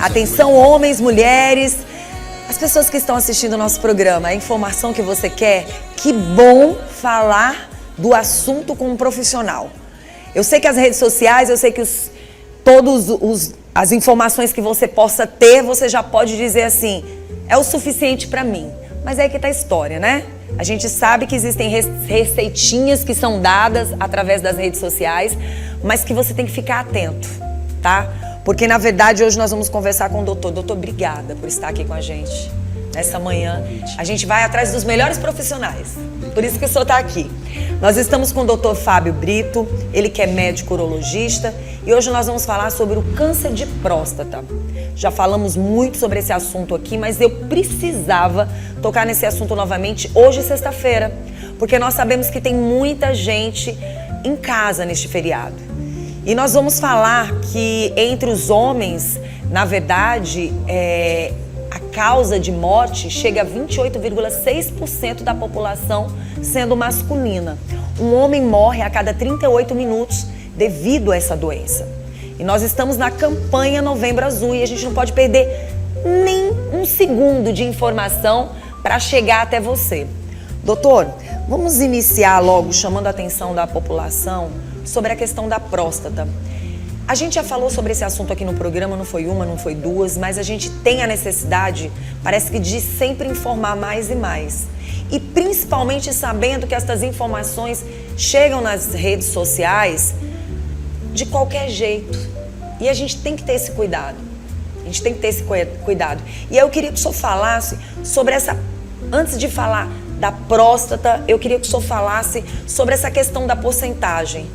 Atenção, homens, mulheres, as pessoas que estão assistindo o nosso programa, a informação que você quer, que bom falar do assunto com um profissional. Eu sei que as redes sociais, eu sei que as informações que você possa ter, você já pode dizer assim, é o suficiente para mim. Mas é aí que tá a história, né? A gente sabe que existem receitinhas que são dadas através das redes sociais, mas que você tem que ficar atento, tá? Porque, na verdade, hoje nós vamos conversar com o doutor. Doutor, obrigada por estar aqui com a gente nessa manhã. A gente vai atrás dos melhores profissionais. Por isso que o senhor está aqui. Nós estamos com o doutor Fábio Brito, ele que é médico urologista, e hoje nós vamos falar sobre o câncer de próstata. Já falamos muito sobre esse assunto aqui, mas eu precisava tocar nesse assunto novamente hoje, sexta-feira, porque nós sabemos que tem muita gente em casa neste feriado. E nós vamos falar que entre os homens, na verdade, a causa de morte chega a 28,6% da população sendo masculina. Um homem morre a cada 38 minutos devido a essa doença. E nós estamos na campanha Novembro Azul e a gente não pode perder nem um segundo de informação para chegar até você. Doutor, vamos iniciar logo chamando a atenção da população sobre a questão da próstata. A gente já falou sobre esse assunto aqui no programa, não foi uma, não foi duas, mas a gente tem a necessidade, parece que de sempre informar mais e mais. E principalmente sabendo que essas informações chegam nas redes sociais de qualquer jeito. E a gente tem que ter esse cuidado. A gente tem que ter esse cuidado. E aí eu queria que o senhor falasse sobre essa... Antes de falar da próstata, eu queria que o senhor falasse sobre essa questão da porcentagem.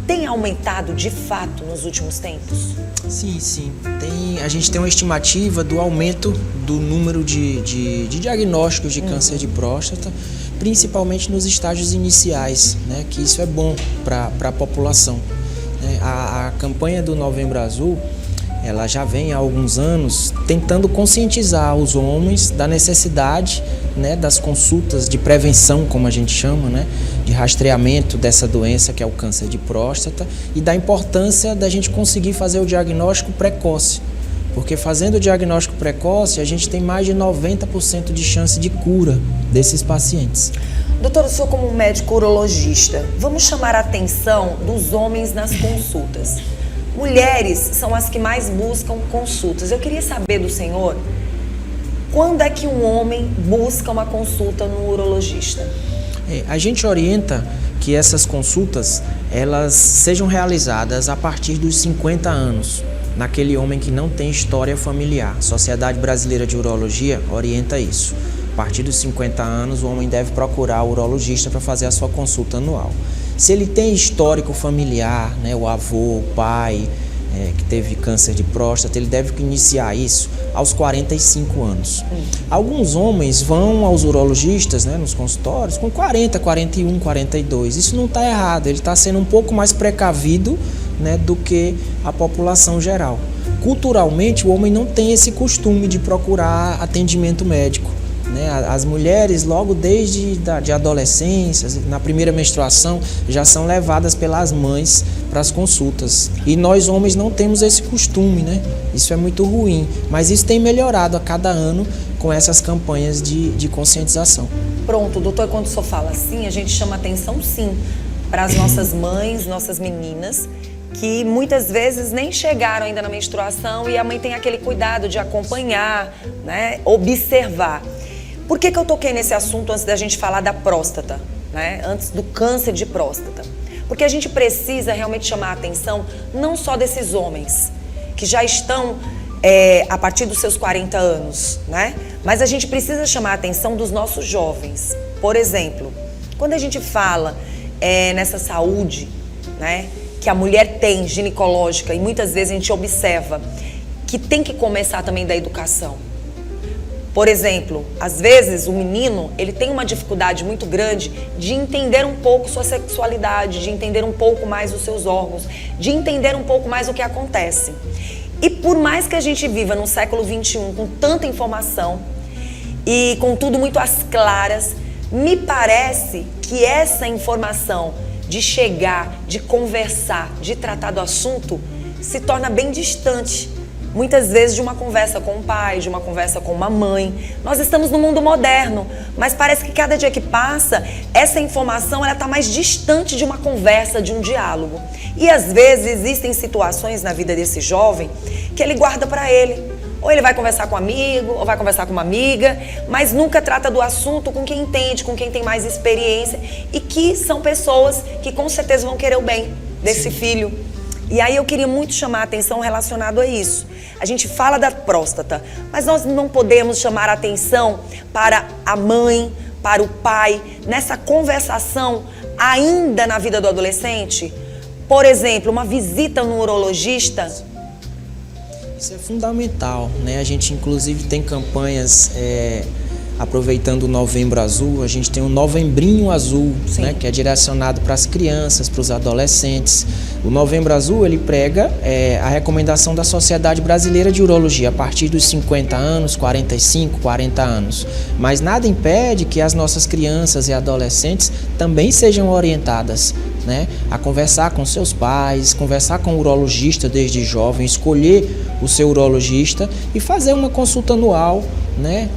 Tem aumentado de fato nos últimos tempos? Sim. A gente tem uma estimativa do aumento do número de diagnósticos de câncer de próstata, principalmente nos estágios iniciais, né? Que isso é bom para a população. A campanha do Novembro Azul, ela já vem há alguns anos tentando conscientizar os homens da necessidade, né, das consultas de prevenção, como a gente chama, né, de rastreamento dessa doença que é o câncer de próstata e da importância da gente conseguir fazer o diagnóstico precoce. Porque fazendo o diagnóstico precoce, a gente tem mais de 90% de chance de cura desses pacientes. Doutor, o senhor como médico urologista, vamos chamar a atenção dos homens nas consultas. Mulheres são as que mais buscam consultas. Eu queria saber do senhor, quando é que um homem busca uma consulta no urologista? A gente orienta que essas consultas, elas sejam realizadas a partir dos 50 anos, naquele homem que não tem história familiar. A Sociedade Brasileira de Urologia orienta isso. A partir dos 50 anos, o homem deve procurar o urologista para fazer a sua consulta anual. Se ele tem histórico familiar, né, o avô, o pai, que teve câncer de próstata, ele deve iniciar isso aos 45 anos. Alguns homens vão aos urologistas, né, nos consultórios com 40, 41, 42. Isso não está errado, ele está sendo um pouco mais precavido, né, do que a população geral. Culturalmente, o homem não tem esse costume de procurar atendimento médico. As mulheres, logo desde de adolescência, na primeira menstruação, já são levadas pelas mães para as consultas. E nós, homens, não temos esse costume, né? Isso é muito ruim. Mas isso tem melhorado a cada ano com essas campanhas de conscientização. Pronto, doutor, quando o senhor fala assim, a gente chama atenção, sim, para as nossas mães, nossas meninas, que muitas vezes nem chegaram ainda na menstruação e a mãe tem aquele cuidado de acompanhar, né? Observar. Por que eu toquei nesse assunto antes da gente falar da próstata, né? Antes do câncer de próstata? Porque a gente precisa realmente chamar a atenção não só desses homens que já estão a partir dos seus 40 anos, né? Mas a gente precisa chamar a atenção dos nossos jovens. Por exemplo, quando a gente fala nessa saúde, né, que a mulher tem ginecológica e muitas vezes a gente observa que tem que começar também da educação. Por exemplo, às vezes o menino, ele tem uma dificuldade muito grande de entender um pouco sua sexualidade, de entender um pouco mais os seus órgãos, de entender um pouco mais o que acontece. E por mais que a gente viva no século XXI com tanta informação e com tudo muito às claras, me parece que essa informação de chegar, de conversar, de tratar do assunto, se torna bem distante muitas vezes de uma conversa com o pai, de uma conversa com uma mãe. Nós estamos no mundo moderno, mas parece que cada dia que passa, essa informação ela está mais distante de uma conversa, de um diálogo. E às vezes existem situações na vida desse jovem que ele guarda para ele. Ou ele vai conversar com um amigo, ou vai conversar com uma amiga, mas nunca trata do assunto com quem entende, com quem tem mais experiência e que são pessoas que com certeza vão querer o bem desse filho. E aí eu queria muito chamar a atenção relacionado a isso. A gente fala da próstata, mas nós não podemos chamar a atenção para a mãe, para o pai, nessa conversação ainda na vida do adolescente. Por exemplo, uma visita no urologista. Isso é fundamental, né? A gente inclusive tem campanhas, aproveitando o Novembro Azul, a gente tem o Novembrinho Azul, né? Que é direcionado para as crianças, para os adolescentes. O Novembro Azul, ele prega a recomendação da Sociedade Brasileira de Urologia a partir dos 50 anos, 45, 40 anos. Mas nada impede que as nossas crianças e adolescentes também sejam orientadas, né, a conversar com seus pais, conversar com o urologista desde jovem, escolher o seu urologista e fazer uma consulta anual, né,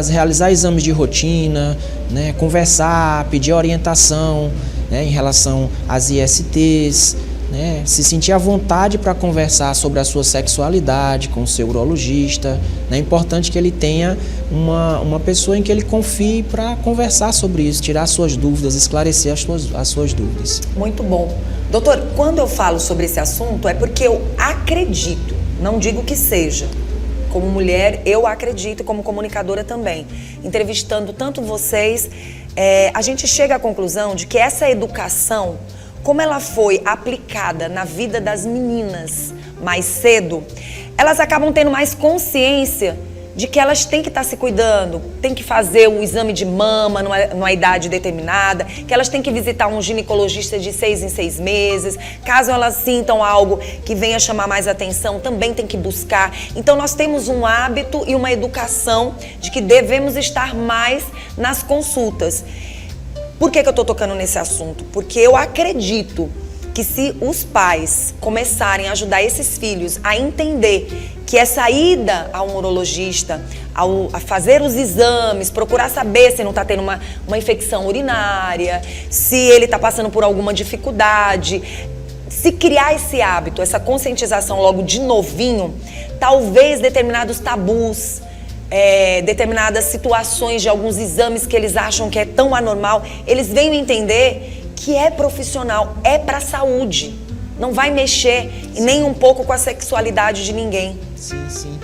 realizar exames de rotina, né, conversar, pedir orientação, né, em relação às ISTs, né, se sentir à vontade para conversar sobre a sua sexualidade com o seu urologista. É importante que ele tenha uma pessoa em que ele confie para conversar sobre isso, tirar suas dúvidas, esclarecer as suas dúvidas. Muito bom. Doutor, quando eu falo sobre esse assunto é porque eu acredito, não digo que seja. Como mulher, eu acredito, como comunicadora também. Entrevistando tanto vocês, a gente chega à conclusão de que essa educação, como ela foi aplicada na vida das meninas mais cedo, elas acabam tendo mais consciência de que elas têm que estar se cuidando, têm que fazer o exame de mama numa idade determinada, que elas têm que visitar um ginecologista de 6 em 6 meses, caso elas sintam algo que venha chamar mais atenção, também tem que buscar. Então nós temos um hábito e uma educação de que devemos estar mais nas consultas. Por que eu estou tocando nesse assunto? Porque eu acredito que se os pais começarem a ajudar esses filhos a entender que essa ida a um urologista, a fazer os exames, procurar saber se não está tendo uma infecção urinária, se ele está passando por alguma dificuldade, se criar esse hábito, essa conscientização logo de novinho, talvez determinados tabus, determinadas situações de alguns exames que eles acham que é tão anormal, eles venham entender que é profissional, é para a saúde, não vai mexer nem um pouco com a sexualidade de ninguém. Sim, sim.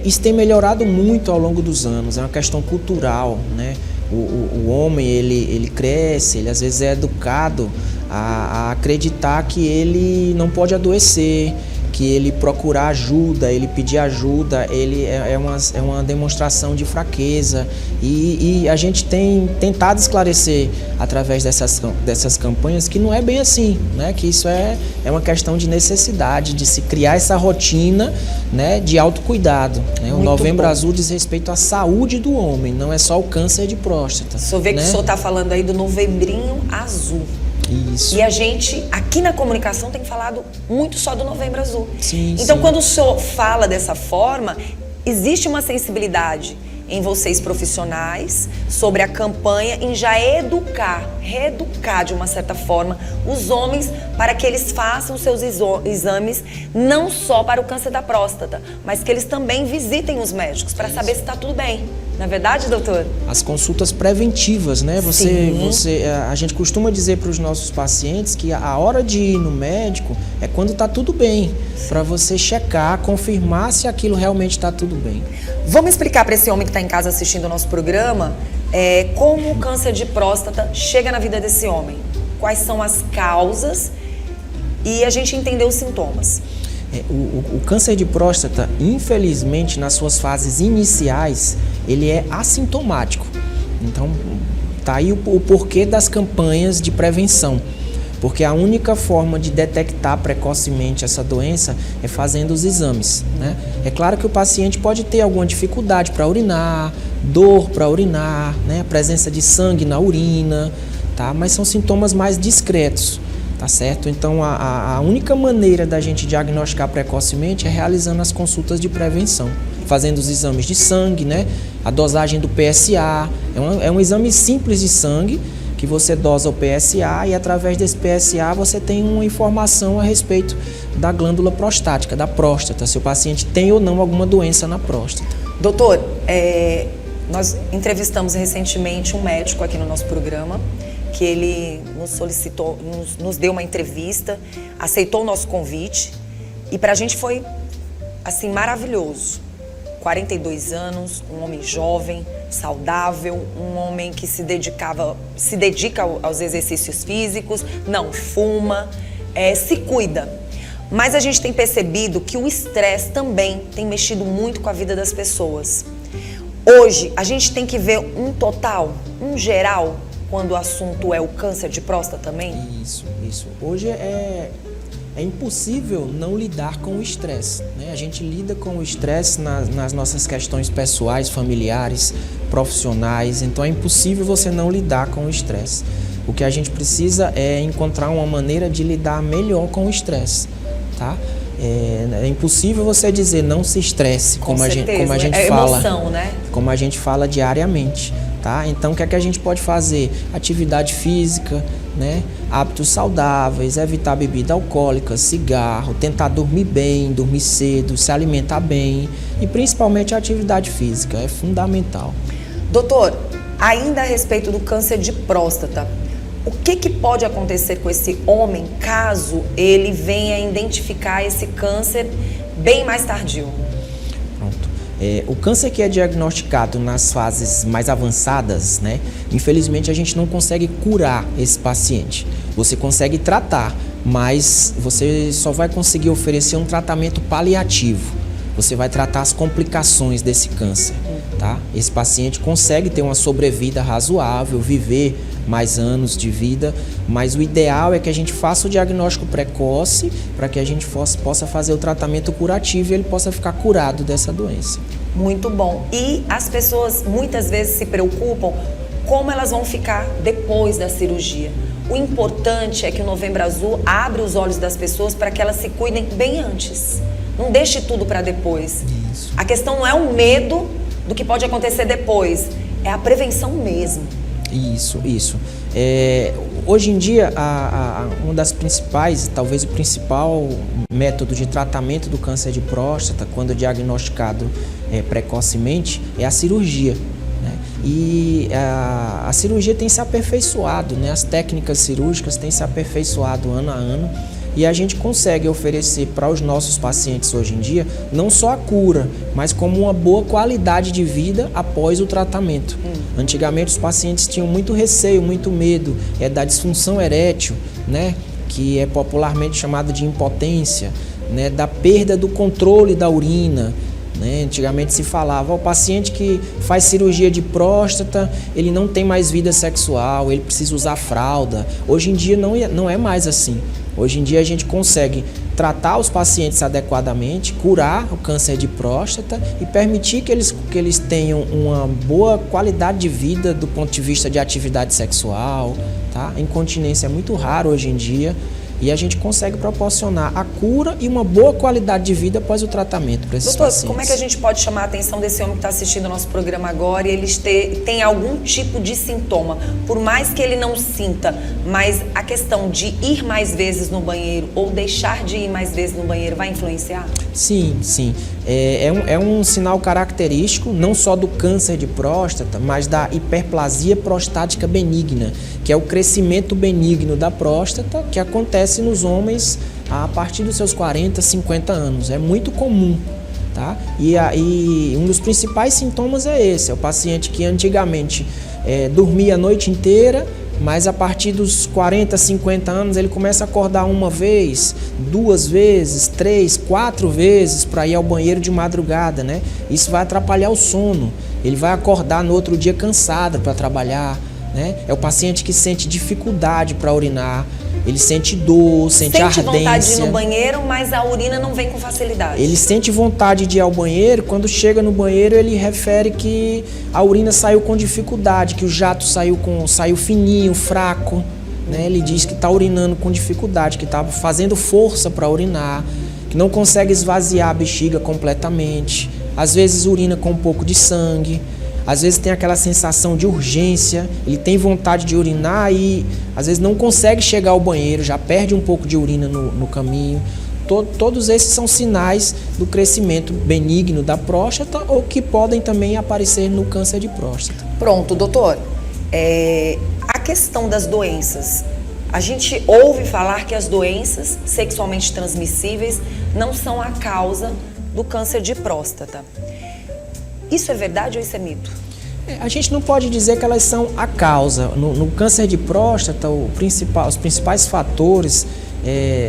Isso tem melhorado muito ao longo dos anos, é uma questão cultural, né? O homem, ele cresce, ele às vezes é educado a acreditar que ele não pode adoecer, que ele procurar ajuda, ele pedir ajuda, ele é uma demonstração de fraqueza. E a gente tem tentado esclarecer através dessas campanhas que não é bem assim, né? Que isso é uma questão de necessidade, de se criar essa rotina, né, de autocuidado, né? O Novembro Azul diz respeito à saúde do homem, não é só o câncer de próstata. O senhor vê, né, que o senhor está falando aí do Novembrinho Azul. Isso. E a gente, aqui na comunicação, tem falado muito só do Novembro Azul. Sim, então, sim. Quando o senhor fala dessa forma, existe uma sensibilidade em vocês profissionais sobre a campanha em já reeducar de uma certa forma os homens para que eles façam seus exames não só para o câncer da próstata, mas que eles também visitem os médicos para saber se está tudo bem. Não é verdade, doutor? As consultas preventivas, né? A gente costuma dizer para os nossos pacientes que a hora de ir no médico é quando está tudo bem, para você checar, confirmar se aquilo realmente está tudo bem. Vamos explicar para esse homem que está em casa assistindo o nosso programa como o câncer de próstata chega na vida desse homem. Quais são as causas e a gente entender os sintomas. O câncer de próstata, infelizmente, nas suas fases iniciais, ele é assintomático. Então, tá aí o porquê das campanhas de prevenção. Porque a única forma de detectar precocemente essa doença é fazendo os exames, né? É claro que o paciente pode ter alguma dificuldade para urinar, dor para urinar, né? Presença de sangue na urina, tá? Mas são sintomas mais discretos. tá certo? Então, a única maneira da gente diagnosticar precocemente é realizando as consultas de prevenção, fazendo os exames de sangue, né? A dosagem do PSA, é um exame simples de sangue, que você dosa o PSA e através desse PSA você tem uma informação a respeito da glândula prostática, da próstata, se o paciente tem ou não alguma doença na próstata. Doutor, nós entrevistamos recentemente um médico aqui no nosso programa, que ele nos solicitou, nos deu uma entrevista, aceitou o nosso convite e pra gente foi, assim, maravilhoso. 42 anos, um homem jovem, saudável, um homem que se dedica aos exercícios físicos, não fuma, se cuida. Mas a gente tem percebido que o estresse também tem mexido muito com a vida das pessoas. Hoje, a gente tem que ver um total, um geral, quando o assunto é o câncer de próstata também? Isso. Hoje é impossível não lidar com o estresse, né? A gente lida com o estresse nas nossas questões pessoais, familiares, profissionais, então é impossível você não lidar com o estresse. O que a gente precisa é encontrar uma maneira de lidar melhor com o estresse, tá? É impossível você dizer não se estresse, como a gente fala, emoção, né? Como a gente fala diariamente, tá? Então o que é que a gente pode fazer? Atividade física, né? Hábitos saudáveis, evitar bebida alcoólica, cigarro, tentar dormir bem, dormir cedo, se alimentar bem e principalmente a atividade física, é fundamental. Doutor, ainda a respeito do câncer de próstata, o que pode acontecer com esse homem caso ele venha identificar esse câncer bem mais tardio? Pronto. O câncer que é diagnosticado nas fases mais avançadas, né? Infelizmente a gente não consegue curar esse paciente. Você consegue tratar, mas você só vai conseguir oferecer um tratamento paliativo. Você vai tratar as complicações desse câncer, tá? Esse paciente consegue ter uma sobrevida razoável, viver mais anos de vida, mas o ideal é que a gente faça o diagnóstico precoce para que a gente possa fazer o tratamento curativo e ele possa ficar curado dessa doença. Muito bom. E as pessoas muitas vezes se preocupam como elas vão ficar depois da cirurgia. O importante é que o Novembro Azul abre os olhos das pessoas para que elas se cuidem bem antes. Não deixe tudo para depois. Isso. A questão não é o medo do que pode acontecer depois, é a prevenção mesmo. Isso. Hoje em dia, uma das principais, talvez o principal método de tratamento do câncer de próstata, quando diagnosticado precocemente, é a cirurgia, né? E a cirurgia tem se aperfeiçoado, né? As técnicas cirúrgicas têm se aperfeiçoado ano a ano. E a gente consegue oferecer para os nossos pacientes hoje em dia, não só a cura, mas como uma boa qualidade de vida após o tratamento. Antigamente os pacientes tinham muito receio, muito medo da disfunção erétil, né? Que é popularmente chamada de impotência, né? Da perda do controle da urina. Né? Antigamente se falava, o paciente que faz cirurgia de próstata, ele não tem mais vida sexual, ele precisa usar fralda. Hoje em dia não é mais assim. Hoje em dia a gente consegue tratar os pacientes adequadamente, curar o câncer de próstata e permitir que eles tenham uma boa qualidade de vida do ponto de vista de atividade sexual, tá? A incontinência é muito raro hoje em dia. E a gente consegue proporcionar a cura e uma boa qualidade de vida após o tratamento para esses pacientes. Doutor, como é que a gente pode chamar a atenção desse homem que está assistindo o nosso programa agora e ele tem algum tipo de sintoma? Por mais que ele não sinta, mas a questão de ir mais vezes no banheiro ou deixar de ir mais vezes no banheiro vai influenciar? Sim. É um sinal característico não só do câncer de próstata, mas da hiperplasia prostática benigna, que é o crescimento benigno da próstata que acontece nos homens a partir dos seus 40, 50 anos. É muito comum, tá? E um dos principais sintomas é esse, é o paciente que antigamente dormia a noite inteira, mas a partir dos 40, 50 anos ele começa a acordar uma vez, 2 vezes, 3, 4 vezes para ir ao banheiro de madrugada, né? Isso vai atrapalhar o sono, ele vai acordar no outro dia cansado para trabalhar, né? É o paciente que sente dificuldade para urinar, ele sente dor, sente ardência. Sente vontade de ir no banheiro, mas a urina não vem com facilidade. Ele sente vontade de ir ao banheiro, quando chega no banheiro ele refere que a urina saiu com dificuldade, que o jato saiu fininho, fraco, né? Ele diz que está urinando com dificuldade, que está fazendo força para urinar, que não consegue esvaziar a bexiga completamente, às vezes urina com um pouco de sangue, às vezes tem aquela sensação de urgência, ele tem vontade de urinar e às vezes não consegue chegar ao banheiro, já perde um pouco de urina no caminho. Todos esses são sinais do crescimento benigno da próstata ou que podem também aparecer no câncer de próstata. Pronto, doutor. A questão das doenças. A gente ouve falar que as doenças sexualmente transmissíveis não são a causa do câncer de próstata. Isso é verdade ou isso é mito? A gente não pode dizer que elas são a causa. No câncer de próstata, os principais fatores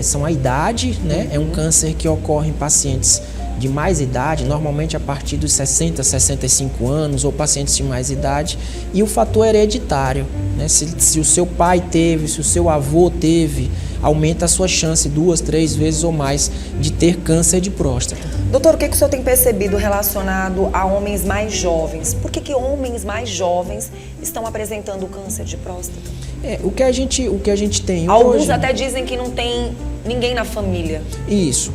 são a idade, né? É um câncer que ocorre em pacientes de mais idade, normalmente a partir dos 60, 65 anos, ou pacientes de mais idade, e o fator hereditário, né? Se o seu pai teve, se o seu avô teve, aumenta a sua chance 2, 3 vezes ou mais de ter câncer de próstata. Doutor, o que o senhor tem percebido relacionado a homens mais jovens? Por que homens mais jovens estão apresentando câncer de próstata? O que a gente tem Alguns hoje... até dizem que não tem ninguém na família. Isso.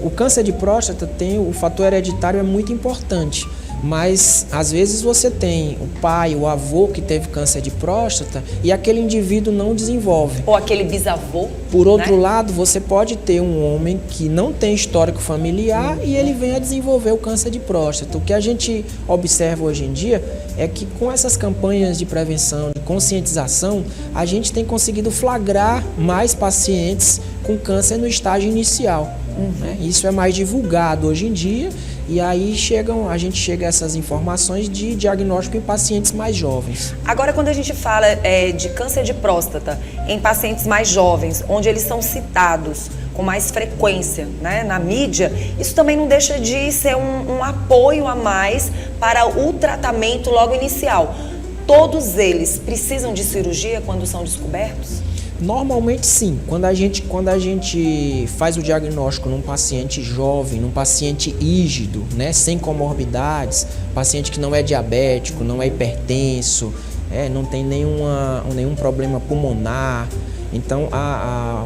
O câncer de próstata o fator hereditário é muito importante, mas às vezes você tem o pai, o avô que teve câncer de próstata e aquele indivíduo não desenvolve. Ou aquele bisavô. Por outro lado, você pode ter um homem que não tem histórico familiar e ele vem a desenvolver o câncer de próstata. O que a gente observa hoje em dia é que com essas campanhas de prevenção, de conscientização, a gente tem conseguido flagrar mais pacientes com câncer no estágio inicial. Né? Isso é mais divulgado hoje em dia e aí a gente chega a essas informações de diagnóstico em pacientes mais jovens. Agora, quando a gente fala de câncer de próstata em pacientes mais jovens, onde eles são citados com mais frequência, né, na mídia, isso também não deixa de ser um apoio a mais para o tratamento logo inicial. Todos eles precisam de cirurgia quando são descobertos? Normalmente sim. Quando a gente faz o diagnóstico num paciente jovem, num paciente rígido, né, sem comorbidades, paciente que não é diabético, não é hipertenso, não tem nenhum problema pulmonar, então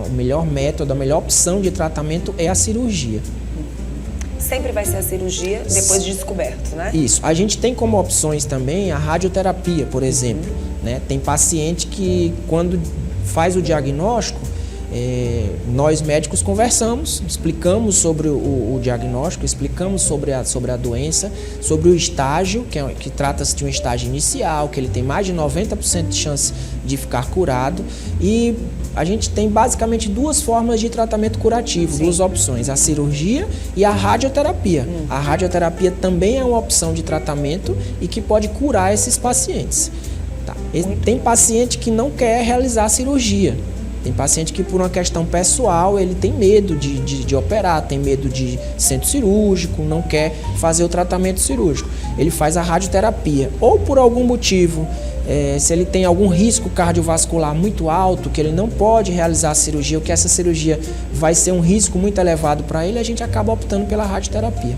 o melhor método, a melhor opção de tratamento é a cirurgia. Sempre vai ser a cirurgia depois de descoberto, né? Isso. A gente tem como opções também a radioterapia, por exemplo. Né? Tem paciente que quando faz o diagnóstico, nós médicos conversamos, explicamos sobre o diagnóstico, explicamos sobre a doença, sobre o estágio, que trata-se de um estágio inicial, que ele tem mais de 90% de chance de ficar curado, e a gente tem basicamente duas formas de tratamento curativo, duas opções, a cirurgia e a radioterapia. A radioterapia também é uma opção de tratamento e que pode curar esses pacientes. Tem paciente que não quer realizar a cirurgia. Tem paciente que, por uma questão pessoal, ele tem medo de operar, tem medo de centro cirúrgico, não quer fazer o tratamento cirúrgico. Ele faz a radioterapia. Ou por algum motivo, se ele tem algum risco cardiovascular muito alto, que ele não pode realizar a cirurgia, ou que essa cirurgia vai ser um risco muito elevado para ele, a gente acaba optando pela radioterapia.